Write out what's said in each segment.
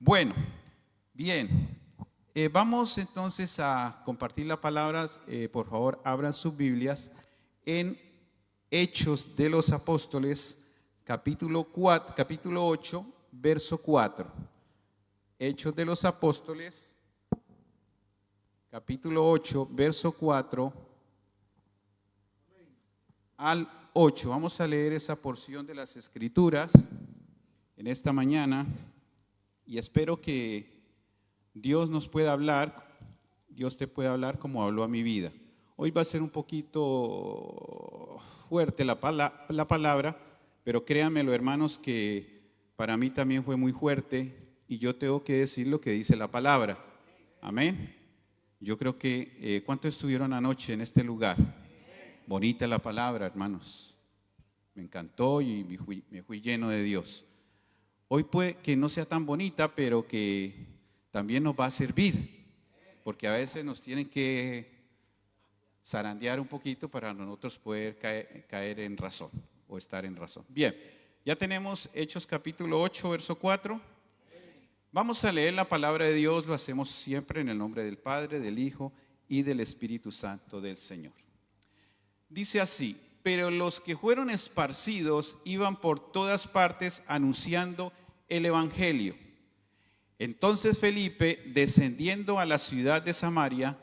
Bueno, bien. Vamos entonces a compartir las palabras. Por favor, abran sus Biblias en Hechos de los Apóstoles, capítulo 8, verso 4. Hechos de los Apóstoles, capítulo 8, verso 4 al 8. Vamos a leer esa porción de las Escrituras en esta mañana y espero que Dios nos pueda hablar, Dios te pueda hablar como habló a mi vida. Hoy va a ser un poquito fuerte la palabra, pero créanmelo, hermanos, que para mí también fue muy fuerte y yo tengo que decir lo que dice la palabra. Amén. Yo creo que, ¿cuántos estuvieron anoche en este lugar? Bonita la palabra, hermanos. Me encantó y me fui lleno de Dios. Hoy puede que no sea tan bonita, pero que también nos va a servir, porque a veces nos tienen que zarandear un poquito para nosotros poder caer en razón o estar en razón. Bien, ya tenemos Hechos capítulo 8, verso 4. Vamos a leer la palabra de Dios, lo hacemos siempre en el nombre del Padre, del Hijo y del Espíritu Santo del Señor. Dice así: pero los que fueron esparcidos iban por todas partes anunciando el Evangelio. Entonces Felipe, descendiendo a la ciudad de Samaria,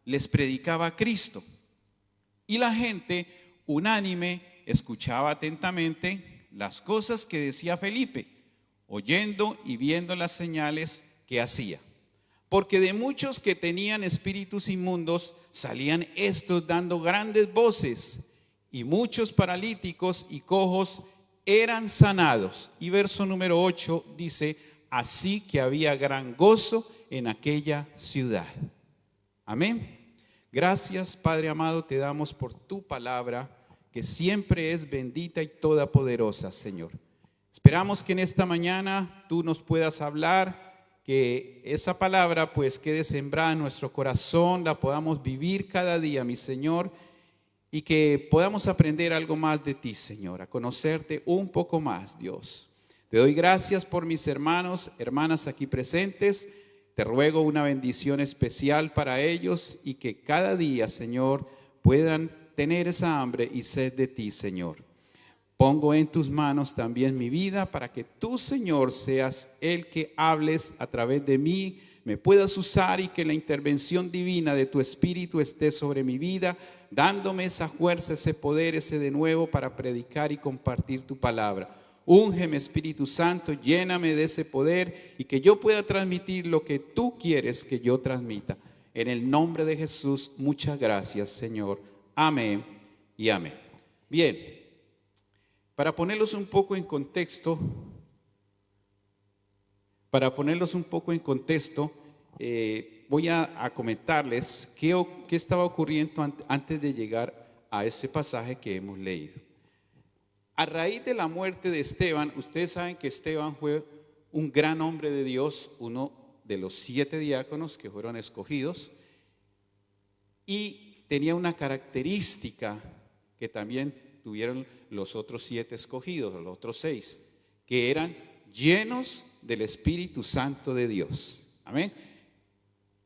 les predicaba a Cristo. Y la gente, unánime, escuchaba atentamente las cosas que decía Felipe, oyendo y viendo las señales que hacía. Porque de muchos que tenían espíritus inmundos, salían estos dando grandes voces, y muchos paralíticos y cojos eran sanados. Y verso número 8 dice: así que había gran gozo en aquella ciudad. Amén. Gracias, Padre amado, te damos por tu palabra, que siempre es bendita y todopoderosa, Señor. Esperamos que en esta mañana tú nos puedas hablar, que esa palabra pues quede sembrada en nuestro corazón, la podamos vivir cada día, mi Señor, y que podamos aprender algo más de ti, Señor, a conocerte un poco más, Dios. Te doy gracias por mis hermanos, hermanas aquí presentes. Te ruego una bendición especial para ellos y que cada día, Señor, puedan tener esa hambre y sed de ti, Señor. Pongo en tus manos también mi vida para que tú, Señor, seas el que hables a través de mí, me puedas usar y que la intervención divina de tu Espíritu esté sobre mi vida, dándome esa fuerza, ese poder, ese de nuevo para predicar y compartir tu palabra. Úngeme, Espíritu Santo, lléname de ese poder y que yo pueda transmitir lo que tú quieres que yo transmita. En el nombre de Jesús, muchas gracias, Señor. Amén y amén. Bien, para ponerlos un poco en contexto, voy a comentarles qué estaba ocurriendo antes de llegar a ese pasaje que hemos leído. A raíz de la muerte de Esteban, ustedes saben que Esteban fue un gran hombre de Dios, uno de los 7 diáconos que fueron escogidos, y tenía una característica que también tuvieron los otros 7 escogidos, los otros 6, que eran llenos del Espíritu Santo de Dios. Amén.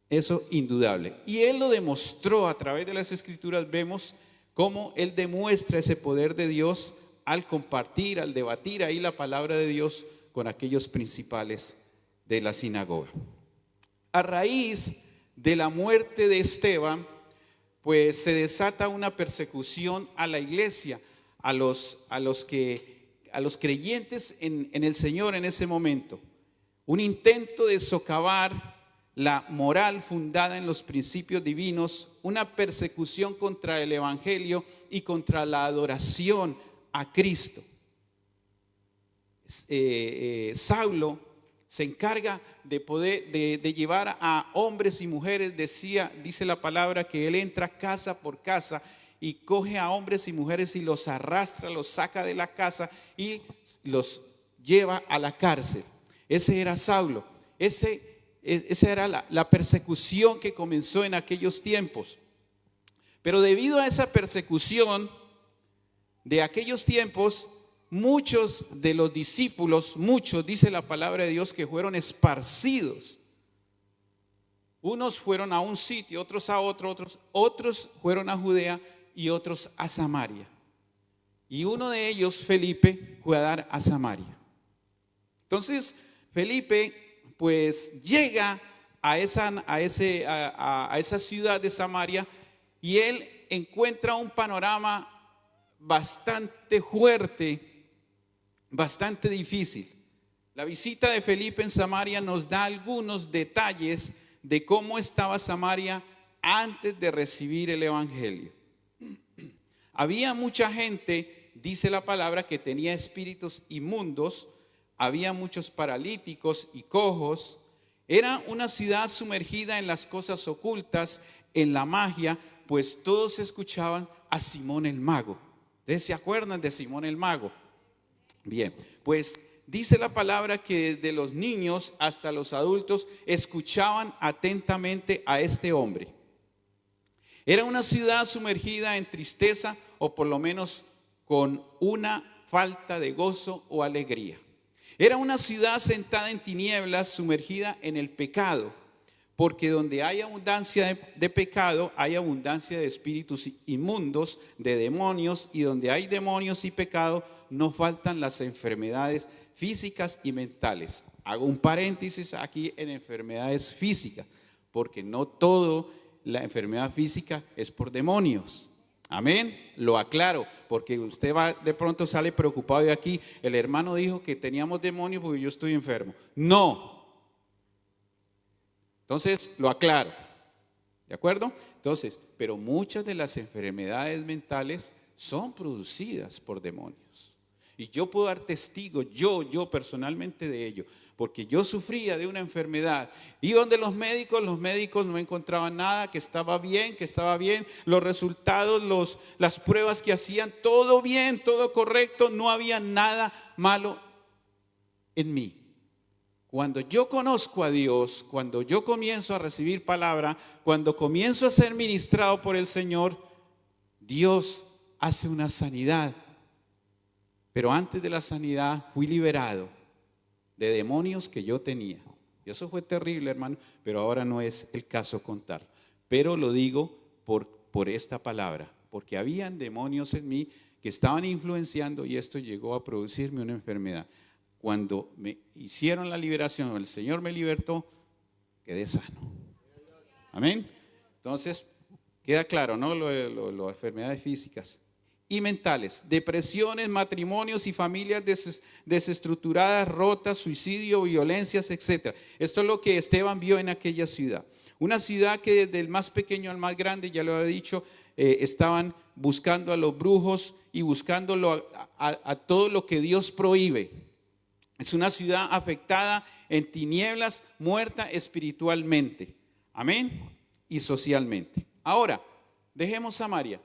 Eso indudable. Y él lo demostró a través de las Escrituras. Vemos cómo él demuestra ese poder de Dios al compartir, al debatir ahí la palabra de Dios con aquellos principales de la sinagoga. A raíz de la muerte de Esteban, pues se desata una persecución a la iglesia, a los creyentes en el Señor en ese momento. Un intento de socavar la moral fundada en los principios divinos, una persecución contra el Evangelio y contra la adoración a Cristo. Saulo se encarga de llevar a hombres y mujeres. Dice la palabra que él entra casa por casa y coge a hombres y mujeres y los arrastra, los saca de la casa y los lleva a la cárcel. Ese era Saulo. Esa era la persecución que comenzó en aquellos tiempos. Pero debido a esa persecución de aquellos tiempos, muchos de los discípulos, muchos, dice la palabra de Dios, que fueron esparcidos. Unos fueron a un sitio, otros a otro, otros fueron a Judea y otros a Samaria. Y uno de ellos, Felipe, fue a dar a Samaria. Entonces, Felipe, pues llega a esa ciudad de Samaria y él encuentra un panorama bastante fuerte, bastante difícil. La visita de Felipe en Samaria nos da algunos detalles de cómo estaba Samaria antes de recibir el evangelio. Había mucha gente, dice la palabra, que tenía espíritus inmundos, había muchos paralíticos y cojos. Era una ciudad sumergida en las cosas ocultas, en la magia, pues todos escuchaban a Simón el mago. ¿Ustedes se acuerdan de Simón el mago? Bien, pues dice la palabra que desde los niños hasta los adultos escuchaban atentamente a este hombre. Era una ciudad sumergida en tristeza, o por lo menos con una falta de gozo o alegría. Era una ciudad sentada en tinieblas, sumergida en el pecado, porque donde hay abundancia de pecado, hay abundancia de espíritus inmundos, de demonios, y donde hay demonios y pecado, no faltan las enfermedades físicas y mentales. Hago un paréntesis aquí en enfermedades físicas, porque no todo la enfermedad física es por demonios. Amén, lo aclaro, porque usted va, de pronto sale preocupado de aquí, el hermano dijo que teníamos demonios porque yo estoy enfermo. No. Entonces, lo aclaro, ¿de acuerdo? Entonces, pero muchas de las enfermedades mentales son producidas por demonios. Y yo puedo dar testigo, yo personalmente de ello, porque yo sufría de una enfermedad. Iba donde los médicos no encontraban nada, que estaba bien, los resultados, las pruebas que hacían, todo bien, todo correcto, no había nada malo en mí. Cuando yo conozco a Dios, cuando yo comienzo a recibir palabra, cuando comienzo a ser ministrado por el Señor, Dios hace una sanidad. Pero antes de la sanidad fui liberado de demonios que yo tenía. Y eso fue terrible, hermano, pero ahora no es el caso contar. Pero lo digo por esta palabra, porque habían demonios en mí que estaban influenciando y esto llegó a producirme una enfermedad. Cuando me hicieron la liberación, el Señor me libertó, quedé sano. Amén. Entonces, queda claro, ¿no? Las enfermedades físicas y mentales, depresiones, matrimonios y familias desestructuradas, rotas, suicidio, violencias, etc. Esto es lo que Esteban vio en aquella ciudad. Una ciudad que desde el más pequeño al más grande, ya lo había dicho, estaban buscando a los brujos y buscando a todo lo que Dios prohíbe. Es una ciudad afectada en tinieblas, muerta espiritualmente. Amén. Y socialmente. Ahora, dejemos Samaria.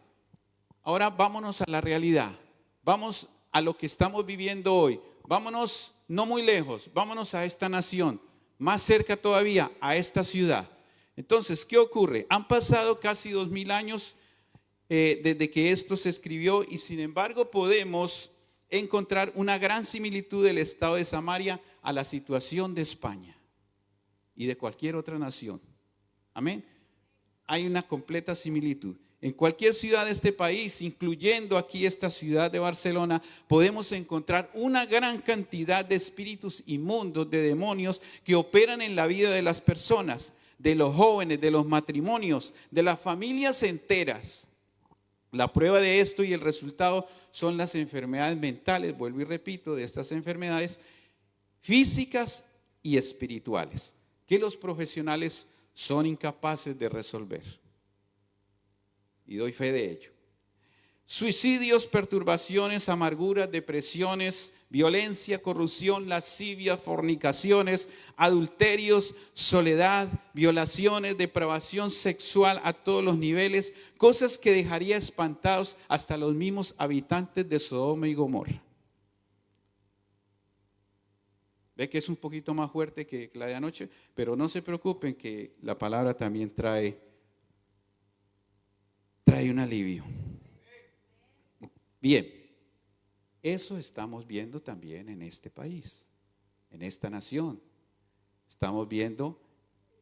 Ahora vámonos a la realidad. Vamos a lo que estamos viviendo hoy. Vámonos no muy lejos. Vámonos a esta nación. Más cerca todavía, a esta ciudad. Entonces, ¿qué ocurre? Han pasado casi 2000 años desde que esto se escribió y sin embargo podemos encontrar una gran similitud del estado de Samaria a la situación de España y de cualquier otra nación. Amén. Hay una completa similitud. En cualquier ciudad de este país, incluyendo aquí esta ciudad de Barcelona, podemos encontrar una gran cantidad de espíritus inmundos, de demonios que operan en la vida de las personas, de los jóvenes, de los matrimonios, de las familias enteras. La prueba de esto y el resultado son las enfermedades mentales, vuelvo y repito, de estas enfermedades físicas y espirituales, que los profesionales son incapaces de resolver. Y doy fe de ello. Suicidios, perturbaciones, amarguras, depresiones, violencia, corrupción, lascivia, fornicaciones, adulterios, soledad, violaciones, depravación sexual a todos los niveles, cosas que dejaría espantados hasta los mismos habitantes de Sodoma y Gomorra. Ve que es un poquito más fuerte que la de anoche, pero no se preocupen que la palabra también trae un alivio. Bien, Eso estamos viendo también en este país, en esta nación. Estamos viendo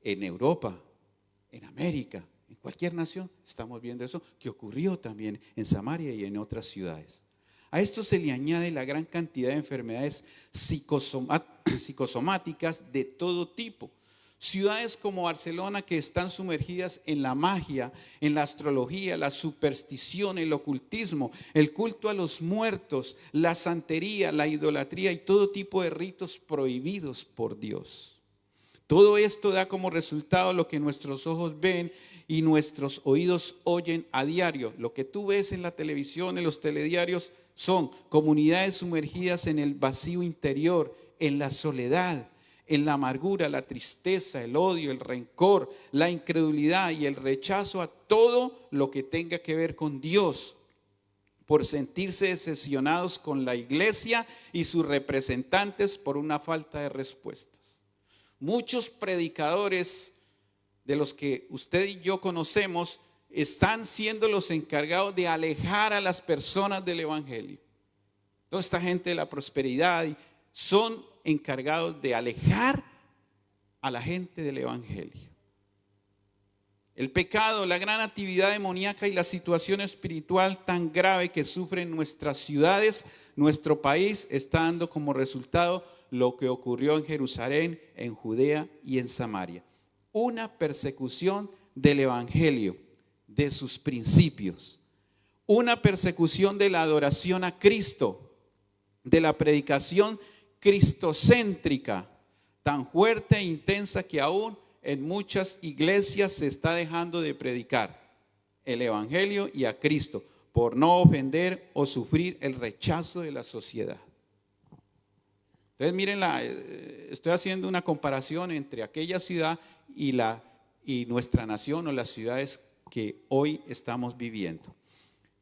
en Europa, en América, en cualquier nación, estamos viendo eso que ocurrió también en Samaria y en otras ciudades. A esto se le añade la gran cantidad de enfermedades psicosomáticas de todo tipo. Ciudades como Barcelona que están sumergidas en la magia, en la astrología, la superstición, el ocultismo, el culto a los muertos, la santería, la idolatría y todo tipo de ritos prohibidos por Dios. Todo esto da como resultado lo que nuestros ojos ven y nuestros oídos oyen a diario. Lo que tú ves en la televisión, en los telediarios, son comunidades sumergidas en el vacío interior, en la soledad, en la amargura, la tristeza, el odio, el rencor, la incredulidad y el rechazo a todo lo que tenga que ver con Dios, por sentirse decepcionados con la iglesia y sus representantes por una falta de respuestas. Muchos predicadores de los que usted y yo conocemos están siendo los encargados de alejar a las personas del evangelio. Toda esta gente de la prosperidad son encargados de alejar a la gente del evangelio. El pecado, la gran actividad demoníaca y la situación espiritual tan grave que sufren nuestras ciudades, nuestro país, está dando como resultado lo que ocurrió en Jerusalén, en Judea y en Samaria. Una persecución del evangelio, de sus principios. Una persecución de la adoración a Cristo, de la predicación cristocéntrica, tan fuerte e intensa que aún en muchas iglesias se está dejando de predicar el evangelio y a Cristo por no ofender o sufrir el rechazo de la sociedad. Entonces miren, estoy haciendo una comparación entre aquella ciudad y nuestra nación o las ciudades que hoy estamos viviendo.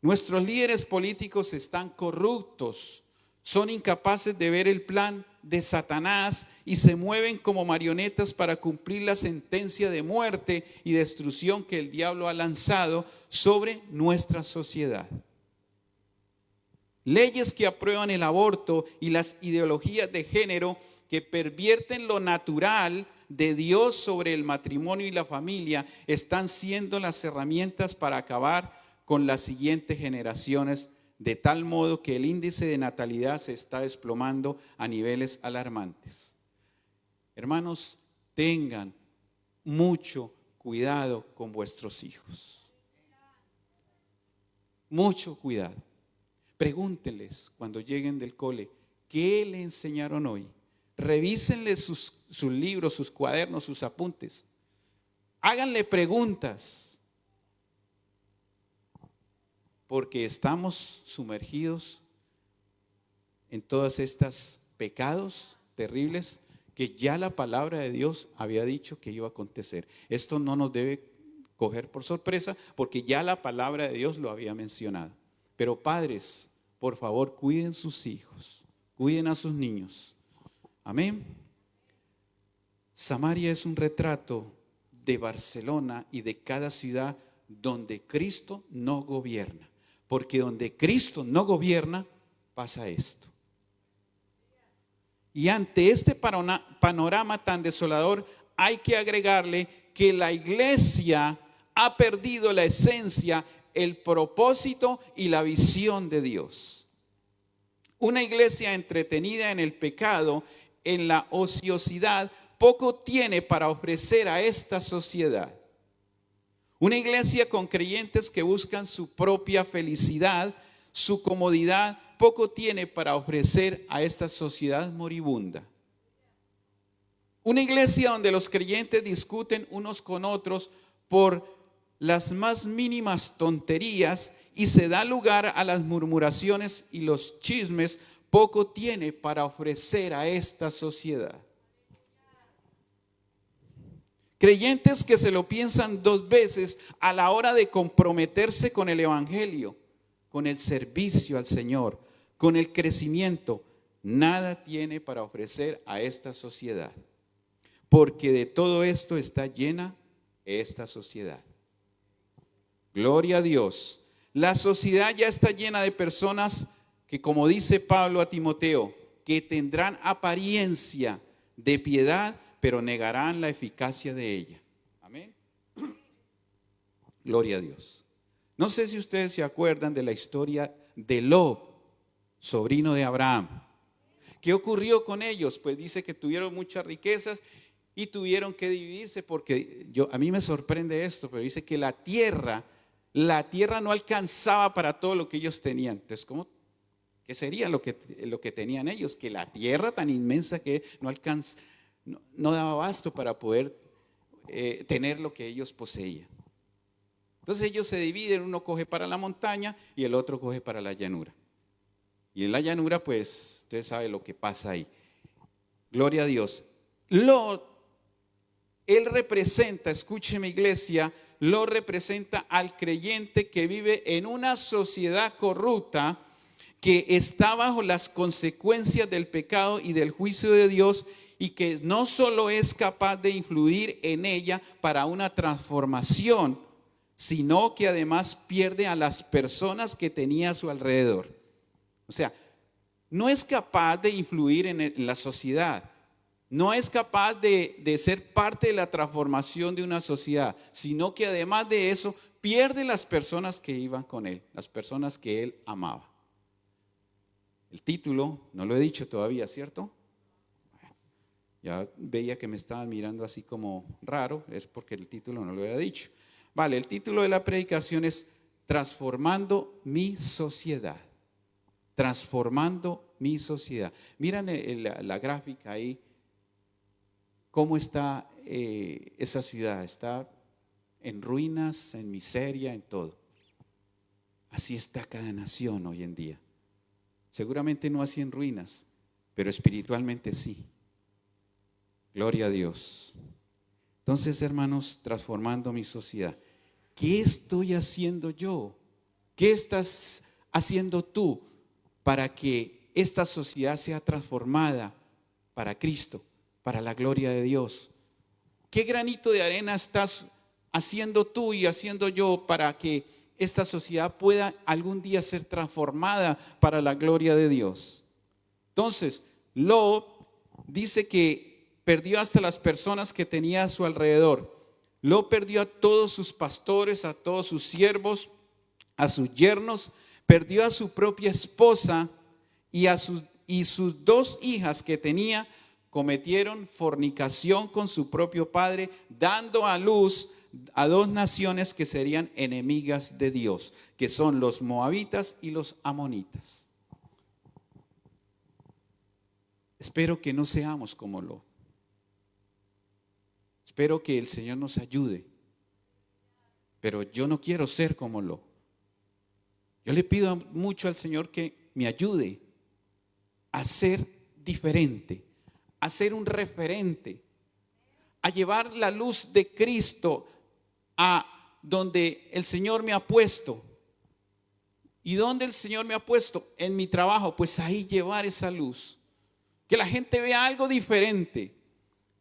Nuestros líderes políticos están corruptos, son incapaces de ver el plan de Satanás y se mueven como marionetas para cumplir la sentencia de muerte y destrucción que el diablo ha lanzado sobre nuestra sociedad. Leyes que aprueban el aborto y las ideologías de género que pervierten lo natural de Dios sobre el matrimonio y la familia están siendo las herramientas para acabar con las siguientes generaciones, de tal modo que el índice de natalidad se está desplomando a niveles alarmantes. Hermanos, tengan mucho cuidado con vuestros hijos. Mucho cuidado. Pregúntenles cuando lleguen del cole, ¿qué le enseñaron hoy? Revísenle sus libros, sus cuadernos, sus apuntes. Háganle preguntas. Porque estamos sumergidos en todas estas pecados terribles que ya la palabra de Dios había dicho que iba a acontecer. Esto no nos debe coger por sorpresa porque ya la palabra de Dios lo había mencionado. Pero padres, por favor, cuiden sus hijos, cuiden a sus niños. Amén. Samaria es un retrato de Barcelona y de cada ciudad donde Cristo no gobierna. Porque donde Cristo no gobierna, pasa esto. Y ante este panorama tan desolador, hay que agregarle que la iglesia ha perdido la esencia, el propósito y la visión de Dios. Una iglesia entretenida en el pecado, en la ociosidad, poco tiene para ofrecer a esta sociedad. Una iglesia con creyentes que buscan su propia felicidad, su comodidad, poco tiene para ofrecer a esta sociedad moribunda. Una iglesia donde los creyentes discuten unos con otros por las más mínimas tonterías y se da lugar a las murmuraciones y los chismes, poco tiene para ofrecer a esta sociedad. Creyentes que se lo piensan dos veces a la hora de comprometerse con el evangelio, con el servicio al Señor, con el crecimiento, nada tiene para ofrecer a esta sociedad. Porque de todo esto está llena esta sociedad. Gloria a Dios. La sociedad ya está llena de personas que, como dice Pablo a Timoteo, que tendrán apariencia de piedad, pero negarán la eficacia de ella. Amén. Gloria a Dios. No sé si ustedes se acuerdan de la historia de Lot, sobrino de Abraham. ¿Qué ocurrió con ellos? Pues dice que tuvieron muchas riquezas y tuvieron que dividirse, porque a mí me sorprende esto, pero dice que la tierra no alcanzaba para todo lo que ellos tenían. Entonces, ¿qué sería lo que tenían ellos? Que la tierra tan inmensa que no daba abasto para poder tener lo que ellos poseían. Entonces ellos se dividen, uno coge para la montaña y el otro coge para la llanura. Y en la llanura, pues, usted sabe lo que pasa ahí. Gloria a Dios. Él representa, escúcheme iglesia, lo representa al creyente que vive en una sociedad corrupta, que está bajo las consecuencias del pecado y del juicio de Dios, y que no solo es capaz de influir en ella para una transformación, sino que además pierde a las personas que tenía a su alrededor. O sea, no es capaz de influir en la sociedad, no es capaz de ser parte de la transformación de una sociedad, sino que además de eso pierde las personas que iban con él, las personas que él amaba. El título, no lo he dicho todavía, ¿cierto? Ya veía que me estaban mirando así como raro, es porque el título no lo había dicho. Vale, el título de la predicación es Transformando mi sociedad. Transformando mi sociedad. Miran la gráfica ahí, cómo está esa ciudad. Está en ruinas, en miseria, en todo. Así está cada nación hoy en día. Seguramente no así en ruinas, pero espiritualmente sí. Gloria a Dios. Entonces, hermanos, transformando mi sociedad. ¿Qué estoy haciendo yo? ¿Qué estás haciendo tú para que esta sociedad sea transformada para Cristo, para la gloria de Dios? ¿Qué granito de arena estás haciendo tú y haciendo yo para que esta sociedad pueda algún día ser transformada para la gloria de Dios? Entonces, Lot dice que perdió hasta las personas que tenía a su alrededor. Lot perdió a todos sus pastores, a todos sus siervos, a sus yernos, perdió a su propia esposa y sus dos hijas que tenía cometieron fornicación con su propio padre, dando a luz a dos naciones que serían enemigas de Dios, que son los moabitas y los amonitas. Espero que no seamos como Lot. Espero que el Señor nos ayude, pero yo no quiero ser como Lot. Yo le pido mucho al Señor que me ayude a ser diferente, a ser un referente, a llevar la luz de Cristo a donde el Señor me ha puesto. ¿Y dónde el Señor me ha puesto? En mi trabajo, pues ahí llevar esa luz. Que la gente vea algo diferente.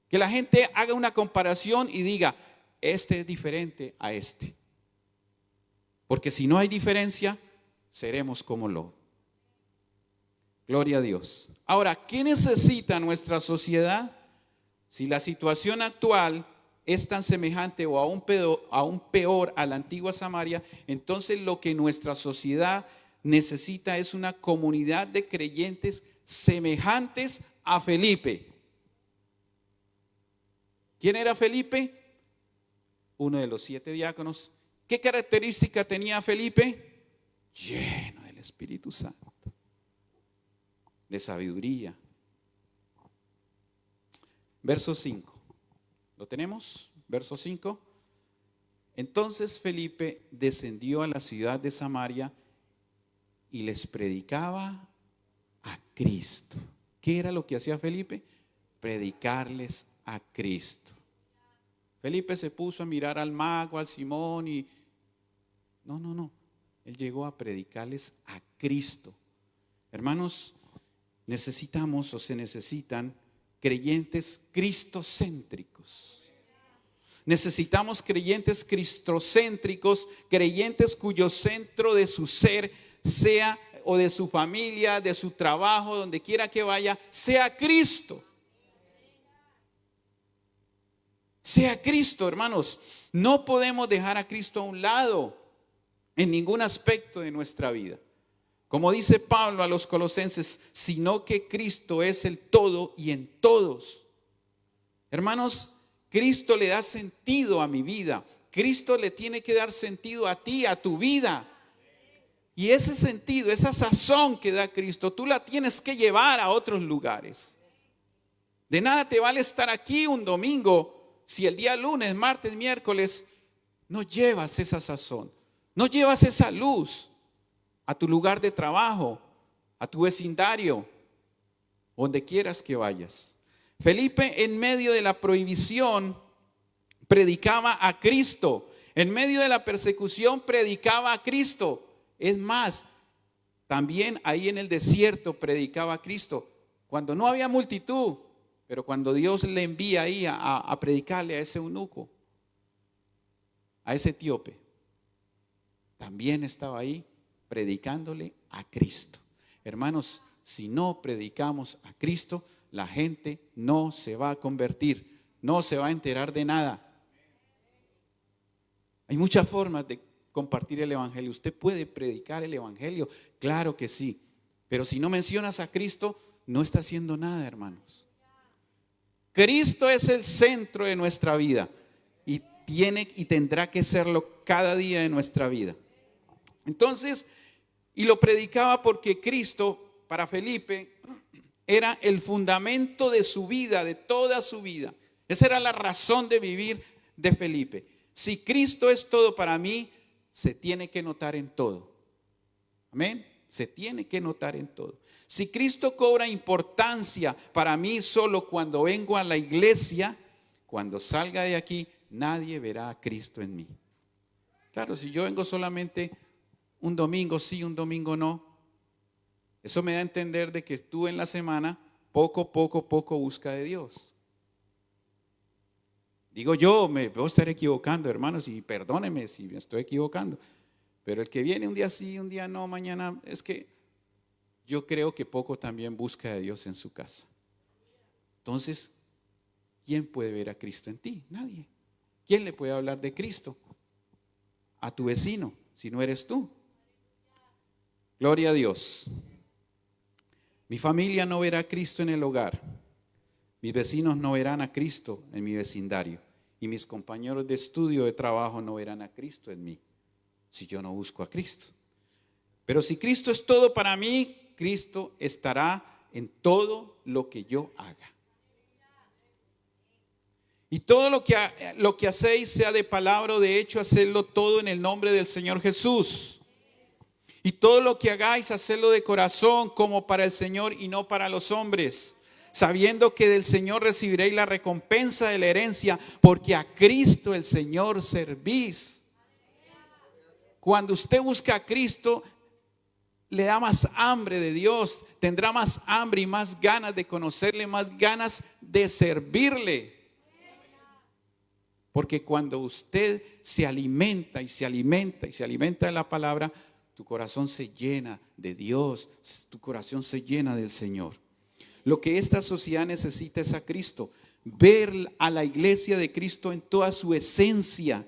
Que la gente haga una comparación y diga, este es diferente a este. Porque si no hay diferencia, seremos como Lot. Gloria a Dios. Ahora, ¿qué necesita nuestra sociedad? Si la situación actual es tan semejante o aún peor a la antigua Samaria, entonces lo que nuestra sociedad necesita es una comunidad de creyentes semejantes a Felipe. ¿Quién era Felipe? Uno de los 7 diáconos. ¿Qué característica tenía Felipe? Lleno del Espíritu Santo, de sabiduría. Verso 5. ¿Lo tenemos? Verso 5. Entonces Felipe descendió a la ciudad de Samaria y les predicaba a Cristo. ¿Qué era lo que hacía Felipe? Predicarles a Cristo. Felipe se puso a mirar al mago, al Simón y no. Él llegó a predicarles a Cristo. Hermanos, necesitamos o se necesitan creyentes cristocéntricos. Necesitamos creyentes cristocéntricos, creyentes cuyo centro de su ser sea o de su familia, de su trabajo, donde quiera que vaya, sea Cristo. Sea Cristo, hermanos. No podemos dejar a Cristo a un lado en ningún aspecto de nuestra vida. Como dice Pablo a los colosenses, sino que Cristo es el todo y en todos. Hermanos, Cristo le da sentido a mi vida. Cristo le tiene que dar sentido a ti, a tu vida. Y ese sentido, esa sazón que da Cristo, tú la tienes que llevar a otros lugares. De nada te vale estar aquí un domingo si el día lunes, martes, miércoles no llevas esa sazón, no llevas esa luz a tu lugar de trabajo, a tu vecindario, donde quieras que vayas. Felipe, en medio de la prohibición, predicaba a Cristo. En medio de la persecución, predicaba a Cristo. Es más, también ahí en el desierto predicaba a Cristo. Cuando no había multitud, pero cuando Dios le envía ahí a predicarle a ese eunuco, a ese etíope, también estaba ahí predicándole a Cristo. Hermanos, si no predicamos a Cristo, la gente no se va a convertir, no se va a enterar de nada. Hay muchas formas de compartir el evangelio. Usted puede predicar el evangelio, claro que sí, pero si no mencionas a Cristo, no está haciendo nada, hermanos. Cristo es el centro de nuestra vida y tiene y tendrá que serlo cada día de nuestra vida. Entonces, y lo predicaba porque Cristo, para Felipe, era el fundamento de su vida, de toda su vida. Esa era la razón de vivir de Felipe. Si Cristo es todo para mí, se tiene que notar en todo. Amén. Se tiene que notar en todo. Si Cristo cobra importancia para mí solo cuando vengo a la iglesia, cuando salga de aquí, nadie verá a Cristo en mí. Claro, si yo vengo solamente un domingo sí, un domingo no, eso me da a entender de que tú en la semana poco busca de Dios. Digo yo, me puedo estar equivocando, hermanos, y perdónenme si me estoy equivocando, pero el que viene un día sí, un día no, mañana, es que yo creo que poco también busca de Dios en su casa. Entonces, ¿quién puede ver a Cristo en ti? Nadie. ¿Quién le puede hablar de Cristo? A tu vecino, si no eres tú. Gloria a Dios. Mi familia no verá a Cristo en el hogar. Mis vecinos no verán a Cristo en mi vecindario. Y mis compañeros de estudio, de trabajo, no verán a Cristo en mí, si yo no busco a Cristo. Pero si Cristo es todo para mí, Cristo estará en todo lo que yo haga. Y todo lo que hacéis, sea de palabra o de hecho, hacedlo todo en el nombre del Señor Jesús. Y todo lo que hagáis, hacedlo de corazón, como para el Señor y no para los hombres, sabiendo que del Señor recibiréis la recompensa de la herencia, porque a Cristo el Señor servís. Cuando usted busca a Cristo, le da más hambre de Dios, tendrá más hambre y más ganas de conocerle, más ganas de servirle. Porque cuando usted se alimenta y se alimenta y se alimenta de la palabra, tu corazón se llena de Dios, tu corazón se llena del Señor. Lo que esta sociedad necesita es a Cristo, ver a la iglesia de Cristo en toda su esencia.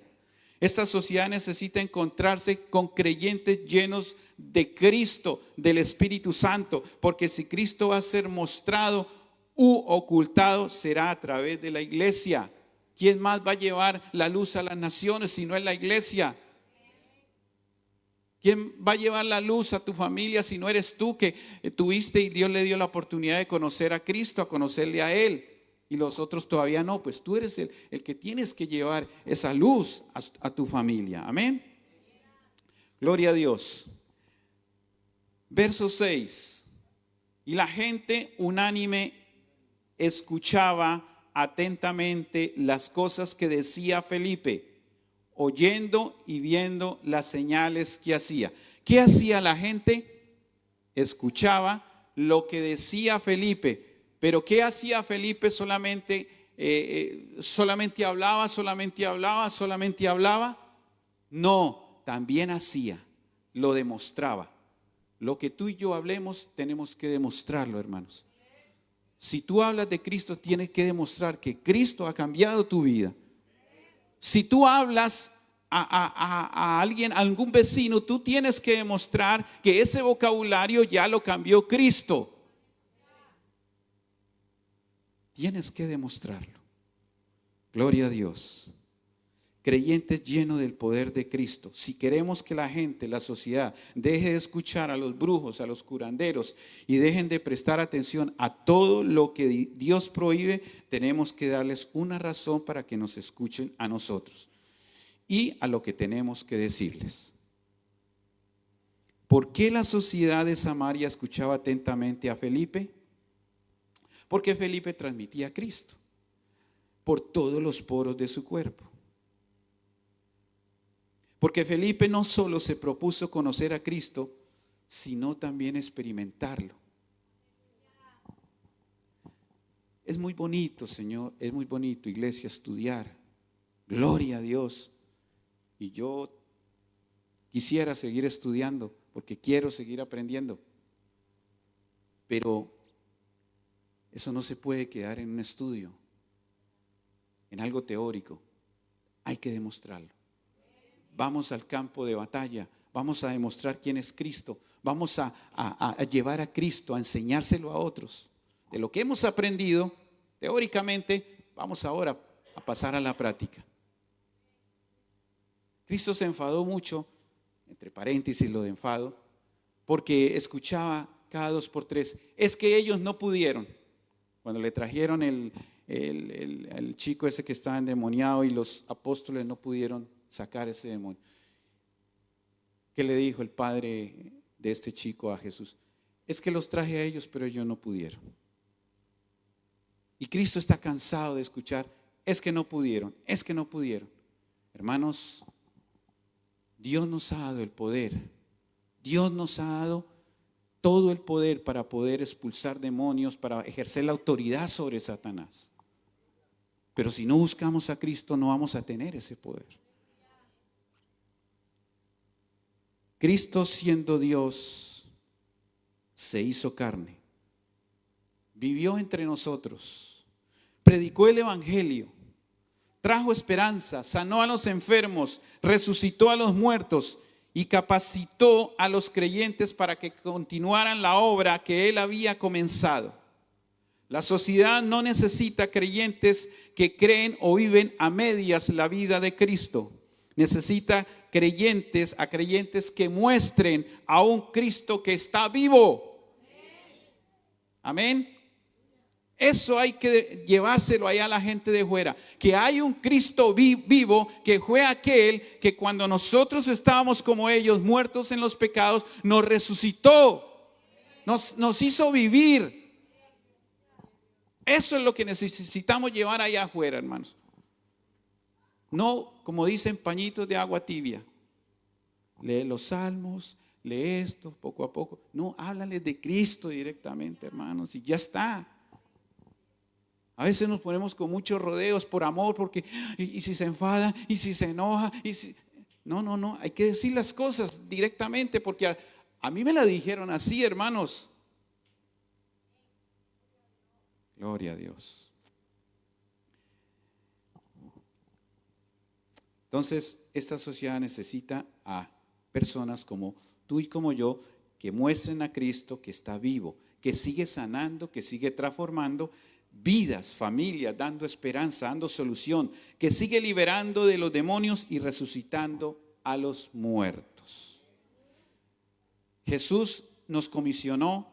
Esta sociedad necesita encontrarse con creyentes llenos de Cristo, del Espíritu Santo, porque si Cristo va a ser mostrado u ocultado, será a través de la iglesia. ¿Quién más va a llevar la luz a las naciones si no es la iglesia? ¿Quién va a llevar la luz a tu familia si no eres tú que tuviste y Dios le dio la oportunidad de conocer a Cristo, a conocerle a Él? Y los otros todavía no, pues tú eres el que tienes que llevar esa luz a tu familia. Amén. Gloria a Dios. Verso 6. Y la gente unánime escuchaba atentamente las cosas que decía Felipe, oyendo y viendo las señales que hacía. ¿Qué hacía la gente? Escuchaba lo que decía Felipe. Pero ¿qué hacía Felipe? Solamente hablaba. No, también hacía, lo demostraba. Lo que tú y yo hablemos, tenemos que demostrarlo, hermanos. Si tú hablas de Cristo, tienes que demostrar que Cristo ha cambiado tu vida. Si tú hablas a alguien, a algún vecino, tú tienes que demostrar que ese vocabulario ya lo cambió Cristo. Tienes que demostrarlo. Gloria a Dios. Creyentes llenos del poder de Cristo. Si queremos que la gente, la sociedad, deje de escuchar a los brujos, a los curanderos y dejen de prestar atención a todo lo que Dios prohíbe, tenemos que darles una razón para que nos escuchen a nosotros y a lo que tenemos que decirles. ¿Por qué la sociedad de Samaria escuchaba atentamente a Felipe? Porque Felipe transmitía a Cristo por todos los poros de su cuerpo. Porque Felipe no solo se propuso conocer a Cristo, sino también experimentarlo. Es muy bonito, Señor, es muy bonito, iglesia, estudiar. Gloria a Dios. Y yo quisiera seguir estudiando porque quiero seguir aprendiendo. Pero eso no se puede quedar en un estudio, en algo teórico. Hay que demostrarlo. Vamos al campo de batalla, vamos a demostrar quién es Cristo, vamos a llevar a Cristo, a enseñárselo a otros. De lo que hemos aprendido teóricamente, vamos ahora a pasar a la práctica. Cristo se enfadó mucho, entre paréntesis lo de enfado, porque escuchaba cada 2 por 3, es que ellos no pudieron. Cuando le trajeron el chico ese que estaba endemoniado y los apóstoles no pudieron sacar ese demonio. ¿Qué le dijo el padre de este chico a Jesús? Es que los traje a ellos, pero ellos no pudieron. Y Cristo está cansado de escuchar, es que no pudieron, es que no pudieron. Hermanos, Dios nos ha dado el poder. Dios nos ha dado todo el poder para poder expulsar demonios, para ejercer la autoridad sobre Satanás. Pero si no buscamos a Cristo, no vamos a tener ese poder. Cristo, siendo Dios, se hizo carne, vivió entre nosotros, predicó el evangelio, trajo esperanza, sanó a los enfermos, resucitó a los muertos y capacitó a los creyentes para que continuaran la obra que Él había comenzado. La sociedad no necesita creyentes que creen o viven a medias la vida de Cristo. Necesita creyentes que muestren a un Cristo que está vivo. Amén. Eso hay que llevárselo allá a la gente de fuera, que hay un Cristo vivo, que fue aquel que cuando nosotros estábamos como ellos, muertos en los pecados, nos resucitó, nos hizo vivir. Eso es lo que necesitamos llevar allá afuera, hermanos. No, como dicen, pañitos de agua tibia. Lee los salmos, lee esto poco a poco. No, háblales de Cristo directamente, hermanos, y ya está. A veces nos ponemos con muchos rodeos por amor, porque y si se enfada, y si se enoja, no, hay que decir las cosas directamente, porque a mí me la dijeron así, hermanos. Gloria a Dios. Entonces, esta sociedad necesita a personas como tú y como yo, que muestren a Cristo que está vivo, que sigue sanando, que sigue transformando vidas, familias, dando esperanza, dando solución, que sigue liberando de los demonios y resucitando a los muertos. Jesús nos comisionó,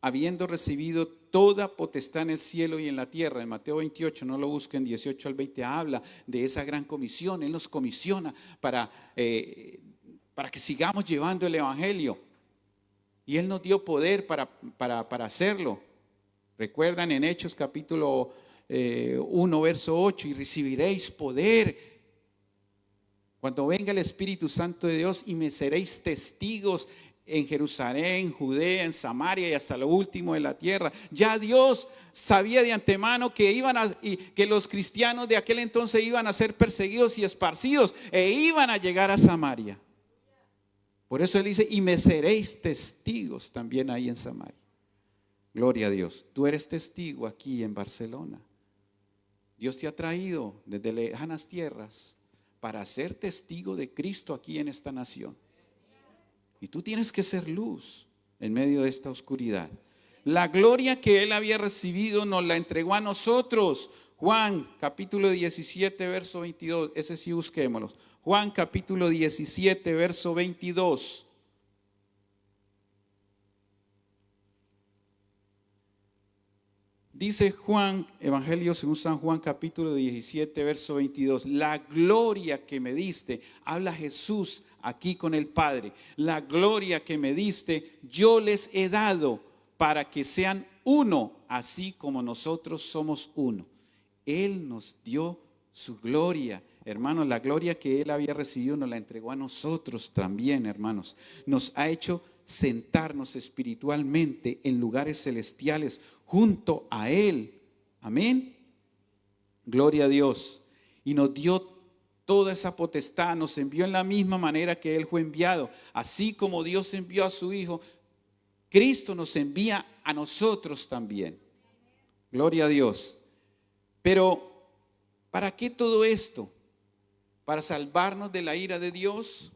habiendo recibido toda potestad en el cielo y en la tierra. En Mateo 28, no lo busquen, 18 al 20, habla de esa gran comisión. Él nos comisiona para que sigamos llevando el evangelio. Y Él nos dio poder para hacerlo. Recuerdan en Hechos capítulo 1, verso 8, y recibiréis poder cuando venga el Espíritu Santo de Dios y me seréis testigos en Jerusalén, Judea, en Samaria y hasta lo último de la tierra. Ya Dios sabía de antemano que los cristianos de aquel entonces iban a ser perseguidos y esparcidos e iban a llegar a Samaria. Por eso Él dice, y me seréis testigos también ahí en Samaria. Gloria a Dios. Tú eres testigo aquí en Barcelona. Dios te ha traído desde lejanas tierras para ser testigo de Cristo aquí en esta nación. Y tú tienes que ser luz en medio de esta oscuridad. La gloria que Él había recibido nos la entregó a nosotros. Juan capítulo 17, verso 22. Ese sí busquémoslo. Juan capítulo 17, verso 22. Dice Juan, Evangelio según San Juan capítulo 17, verso 22. La gloria que me diste, habla Jesús aquí con el Padre. La gloria que me diste, yo les he dado para que sean uno, así como nosotros somos uno. Él nos dio su gloria. Hermanos, la gloria que Él había recibido nos la entregó a nosotros también, hermanos. Nos ha hecho sentarnos espiritualmente en lugares celestiales junto a Él. Amén. Gloria a Dios. Y nos dio toda esa potestad, nos envió en la misma manera que Él fue enviado. Así como Dios envió a su Hijo, Cristo nos envía a nosotros también. Gloria a Dios. Pero, ¿para qué todo esto? ¿Para salvarnos de la ira de Dios?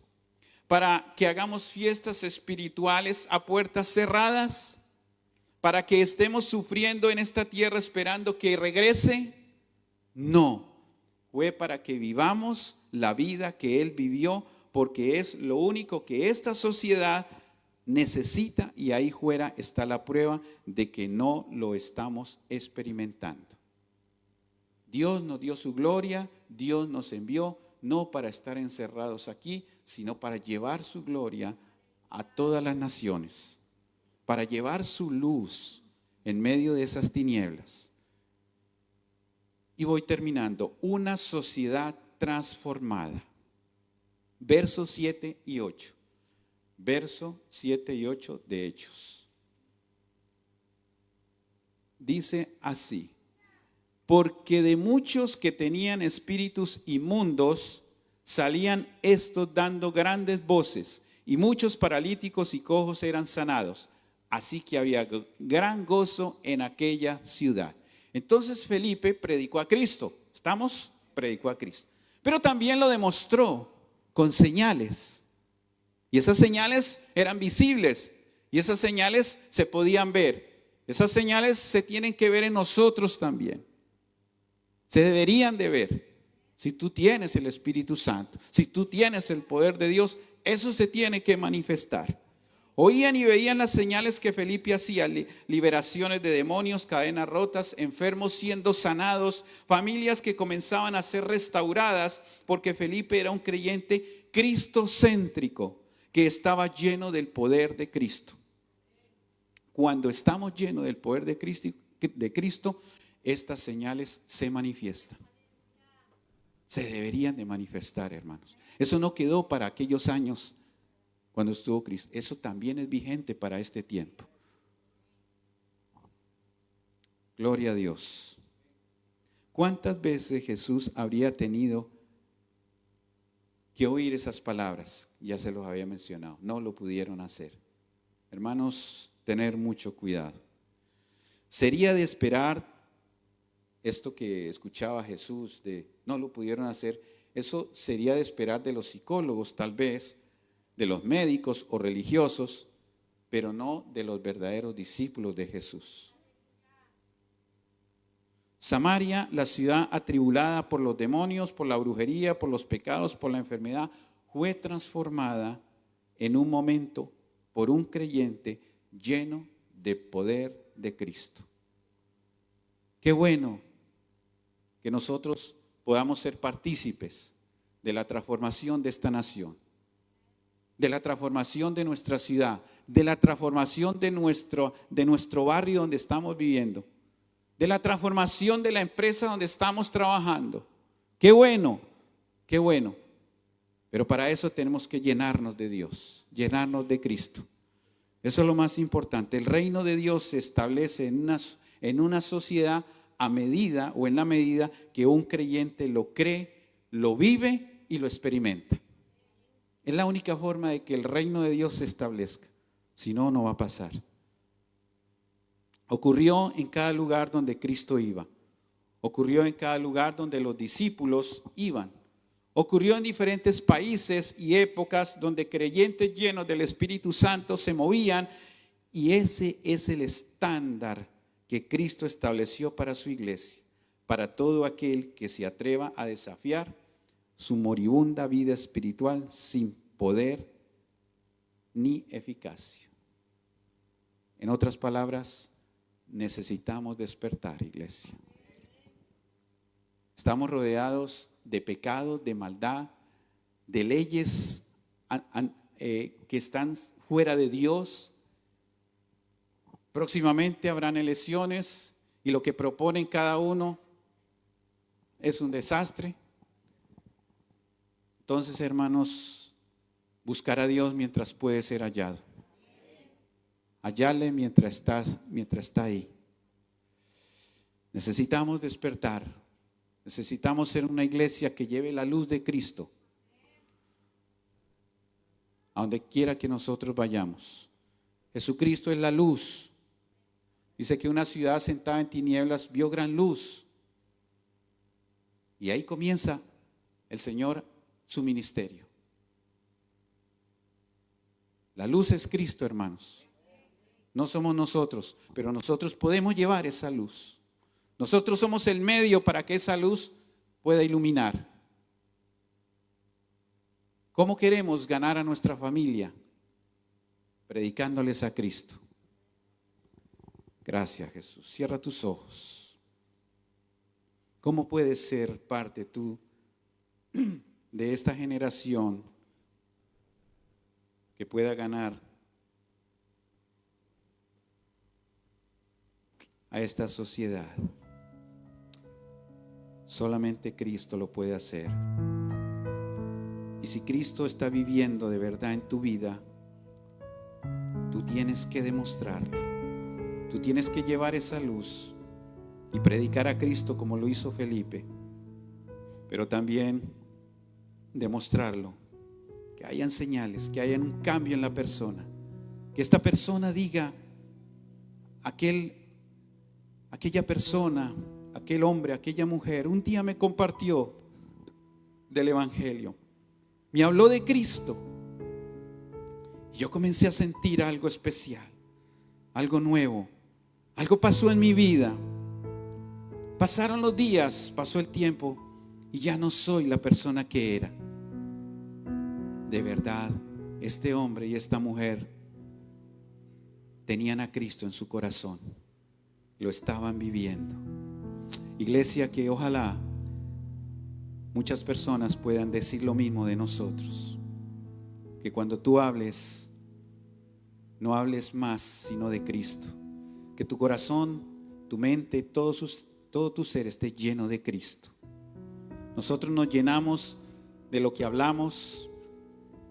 ¿Para que hagamos fiestas espirituales a puertas cerradas? ¿Para que estemos sufriendo en esta tierra esperando que regrese? No, fue para que vivamos la vida que Él vivió, porque es lo único que esta sociedad necesita, y ahí fuera está la prueba de que no lo estamos experimentando. Dios nos dio su gloria, Dios nos envió, no para estar encerrados aquí, sino para llevar su gloria a todas las naciones, para llevar su luz en medio de esas tinieblas. Y voy terminando. Una sociedad transformada. Versos 7 y 8. Verso 7 y 8 de Hechos. Dice así: porque de muchos que tenían espíritus inmundos, salían estos dando grandes voces, y muchos paralíticos y cojos eran sanados. Así que había gran gozo en aquella ciudad. Entonces Felipe predicó a Cristo. ¿Estamos? Predicó a Cristo. Pero también lo demostró con señales. Y esas señales eran visibles. Y esas señales se podían ver. Esas señales se tienen que ver en nosotros también. Se deberían de ver. Si tú tienes el Espíritu Santo, si tú tienes el poder de Dios, eso se tiene que manifestar. Oían y veían las señales que Felipe hacía: liberaciones de demonios, cadenas rotas, enfermos siendo sanados, familias que comenzaban a ser restauradas, porque Felipe era un creyente cristocéntrico que estaba lleno del poder de Cristo. Cuando estamos llenos del poder de Cristo, estas señales se manifiestan. Se deberían de manifestar, hermanos. Eso no quedó para aquellos años cuando estuvo Cristo. Eso también es vigente para este tiempo. Gloria a Dios. ¿Cuántas veces Jesús habría tenido que oír esas palabras? Ya se los había mencionado. No lo pudieron hacer. Hermanos, tener mucho cuidado. Sería de esperar esto que escuchaba Jesús de no lo pudieron hacer. Eso sería de esperar de los psicólogos, tal vez, de los médicos o religiosos, pero no de los verdaderos discípulos de Jesús. Samaria, la ciudad atribulada por los demonios, por la brujería, por los pecados, por la enfermedad, fue transformada en un momento por un creyente lleno de poder de Cristo. Qué bueno que nosotros podamos ser partícipes de la transformación de esta nación, de la transformación de nuestra ciudad, de la transformación de nuestro barrio donde estamos viviendo, de la transformación de la empresa donde estamos trabajando. Qué bueno, qué bueno. Pero para eso tenemos que llenarnos de Dios, llenarnos de Cristo. Eso es lo más importante. El reino de Dios se establece en una sociedad a medida o en la medida que un creyente lo cree, lo vive y lo experimenta. Es la única forma de que el reino de Dios se establezca. Si no, no va a pasar. Ocurrió en cada lugar donde Cristo iba. Ocurrió en cada lugar donde los discípulos iban. Ocurrió en diferentes países y épocas donde creyentes llenos del Espíritu Santo se movían, y ese es el estándar que Cristo estableció para su iglesia, para todo aquel que se atreva a desafiar su moribunda vida espiritual sin poder ni eficacia. En otras palabras, necesitamos despertar, iglesia. Estamos rodeados de pecados, de maldad, de leyes que están fuera de Dios. Próximamente habrán elecciones y lo que proponen cada uno es un desastre. Entonces, hermanos, buscar a Dios mientras puede ser hallado. Hallarle mientras está ahí. Necesitamos despertar. Necesitamos ser una iglesia que lleve la luz de Cristo a donde quiera que nosotros vayamos. Jesucristo es la luz. Dice que una ciudad sentada en tinieblas vio gran luz. Y ahí comienza el Señor su ministerio. La luz es Cristo, hermanos. No somos nosotros, pero nosotros podemos llevar esa luz. Nosotros somos el medio para que esa luz pueda iluminar. ¿Cómo queremos ganar a nuestra familia? Predicándoles a Cristo. Gracias, Jesús. Cierra tus ojos. ¿Cómo puedes ser parte tú de esta generación que pueda ganar a esta sociedad? Solamente Cristo lo puede hacer. Y si Cristo está viviendo de verdad en tu vida, tú tienes que demostrarlo. Tú tienes que llevar esa luz y predicar a Cristo como lo hizo Felipe, pero también demostrarlo, que hayan señales, que hayan un cambio en la persona, que esta persona diga, aquella persona, aquel hombre, aquella mujer, un día me compartió del Evangelio, me habló de Cristo, y yo comencé a sentir algo especial, algo nuevo, algo pasó en mi vida. Pasaron los días, pasó el tiempo, y ya no soy la persona que era. De verdad, este hombre y esta mujer tenían a Cristo en su corazón, lo estaban viviendo. Iglesia, que ojalá muchas personas puedan decir lo mismo de nosotros, que cuando tú hables, no hables más sino de Cristo, que tu corazón, tu mente, todo tu ser esté lleno de Cristo. Nosotros nos llenamos de lo que hablamos,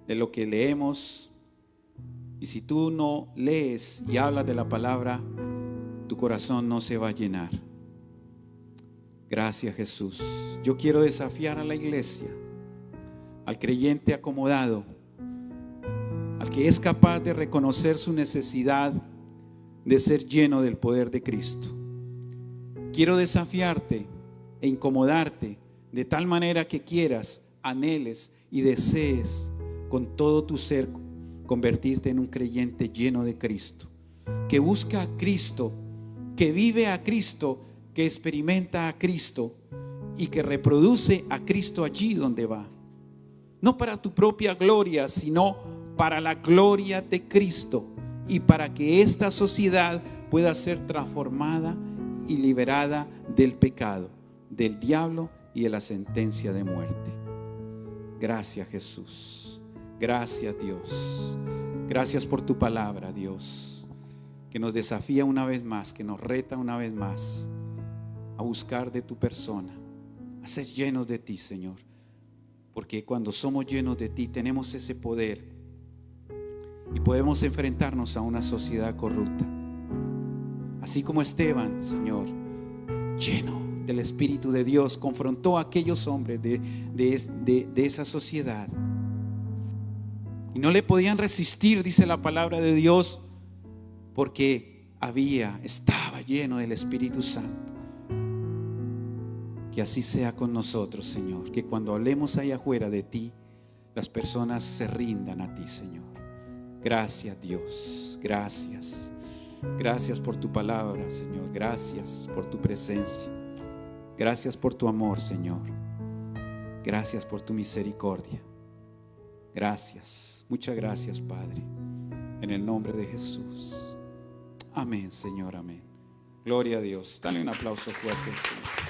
de lo que leemos, y si tú no lees y hablas de la palabra, tu corazón no se va a llenar. Gracias, Jesús. Yo quiero desafiar a la iglesia, al creyente acomodado, al que es capaz de reconocer su necesidad de ser lleno del poder de Cristo. Quiero desafiarte e incomodarte de tal manera que quieras, anheles y desees con todo tu ser convertirte en un creyente lleno de Cristo, que busca a Cristo, que vive a Cristo, que experimenta a Cristo y que reproduce a Cristo allí donde va. No para tu propia gloria, sino para la gloria de Cristo y para que esta sociedad pueda ser transformada y liberada del pecado, del diablo y de la sentencia de muerte. Gracias, Jesús. Gracias, Dios. Gracias por tu palabra, Dios, que nos desafía una vez más, que nos reta una vez más a buscar de tu persona, a ser llenos de ti, Señor, porque cuando somos llenos de ti tenemos ese poder y podemos enfrentarnos a una sociedad corrupta. Así como Esteban, Señor, lleno del Espíritu de Dios, confrontó a aquellos hombres de esa sociedad. Y no le podían resistir, dice la palabra de Dios, porque estaba lleno del Espíritu Santo. Que así sea con nosotros, Señor. Que cuando hablemos allá afuera de ti, las personas se rindan a ti, Señor. Gracias, Dios. Gracias. Gracias por tu palabra, Señor. Gracias por tu presencia. Gracias por tu amor, Señor. Gracias por tu misericordia. Gracias. Muchas gracias, Padre. En el nombre de Jesús. Amén, Señor. Amén. Gloria a Dios. Dale un aplauso fuerte, Señor.